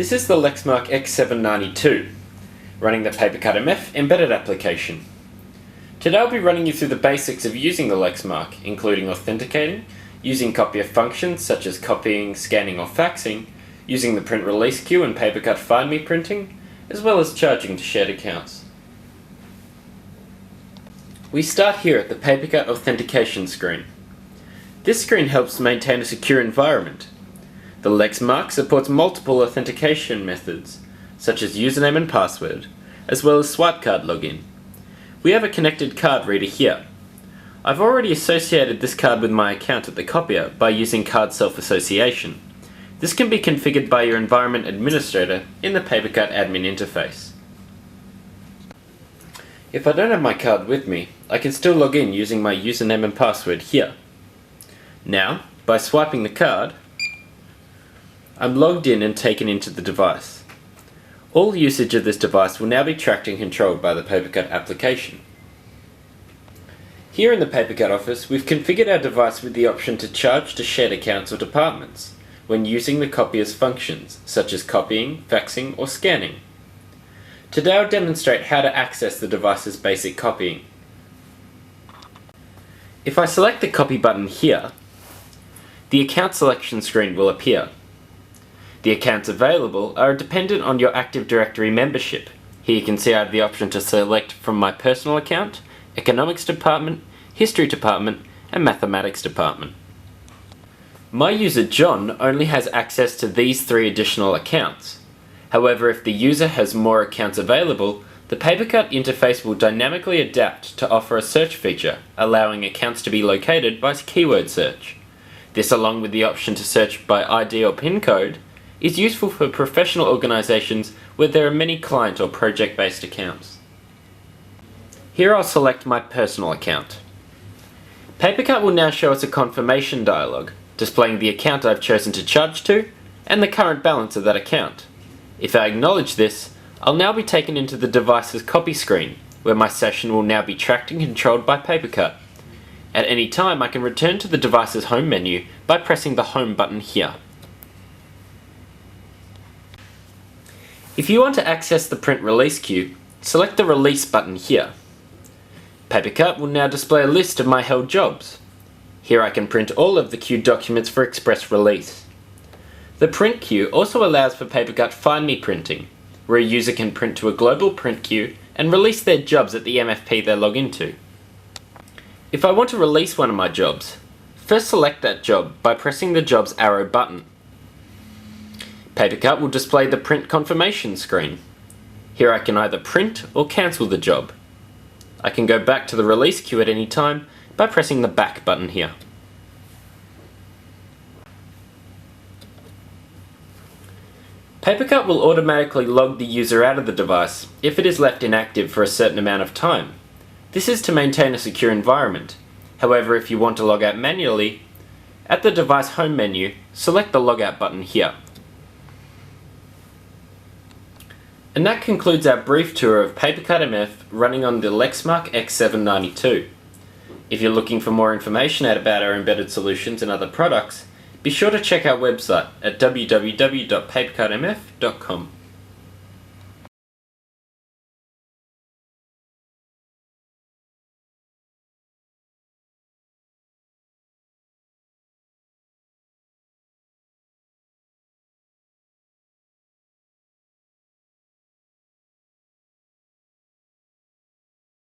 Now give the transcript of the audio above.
This is the Lexmark X792, running the PaperCut MF embedded application. Today I'll be running you through the basics of using the Lexmark, including authenticating, using copier functions such as copying, scanning or faxing, using the print release queue and PaperCut Find Me printing, as well as charging to shared accounts. We start here at the PaperCut Authentication Screen. This screen helps maintain a secure environment. The Lexmark supports multiple authentication methods, such as username and password, as well as swipe card login. We have a connected card reader here. I've already associated this card with my account at the copier by using card self-association. This can be configured by your environment administrator in the PaperCut admin interface. If I don't have my card with me, I can still log in using my username and password here. Now, by swiping the card, I'm logged in and taken into the device. All usage of this device will now be tracked and controlled by the PaperCut application. Here in the PaperCut office, we've configured our device with the option to charge to shared accounts or departments when using the copier's functions, such as copying, faxing, or scanning. Today I'll demonstrate how to access the device's basic copying. If I select the copy button here, the account selection screen will appear. The accounts available are dependent on your Active Directory membership. Here you can see I have the option to select from my personal account, Economics Department, History Department, and Mathematics Department. My user John only has access to these 3 additional accounts. However, if the user has more accounts available, the PaperCut interface will dynamically adapt to offer a search feature, allowing accounts to be located by keyword search. This, along with the option to search by ID or PIN code, is useful for professional organizations where there are many client or project-based accounts. Here I'll select my personal account. PaperCut will now show us a confirmation dialog, displaying the account I've chosen to charge to and the current balance of that account. If I acknowledge this, I'll now be taken into the device's copy screen, where my session will now be tracked and controlled by PaperCut. At any time I can return to the device's home menu by pressing the home button here. If you want to access the print release queue, select the release button here. PaperCut will now display a list of my held jobs. Here I can print all of the queued documents for express release. The print queue also allows for PaperCut Find Me printing, where a user can print to a global print queue and release their jobs at the MFP they log into. If I want to release one of my jobs, first select that job by pressing the job's arrow button. PaperCut will display the print confirmation screen. Here I can either print or cancel the job. I can go back to the release queue at any time by pressing the back button here. PaperCut will automatically log the user out of the device if it is left inactive for a certain amount of time. This is to maintain a secure environment. However, if you want to log out manually, at the device home menu, select the logout button here. And that concludes our brief tour of PaperCut MF running on the Lexmark X792. If you're looking for more information about our embedded solutions and other products, be sure to check our website at www.papercutmf.com.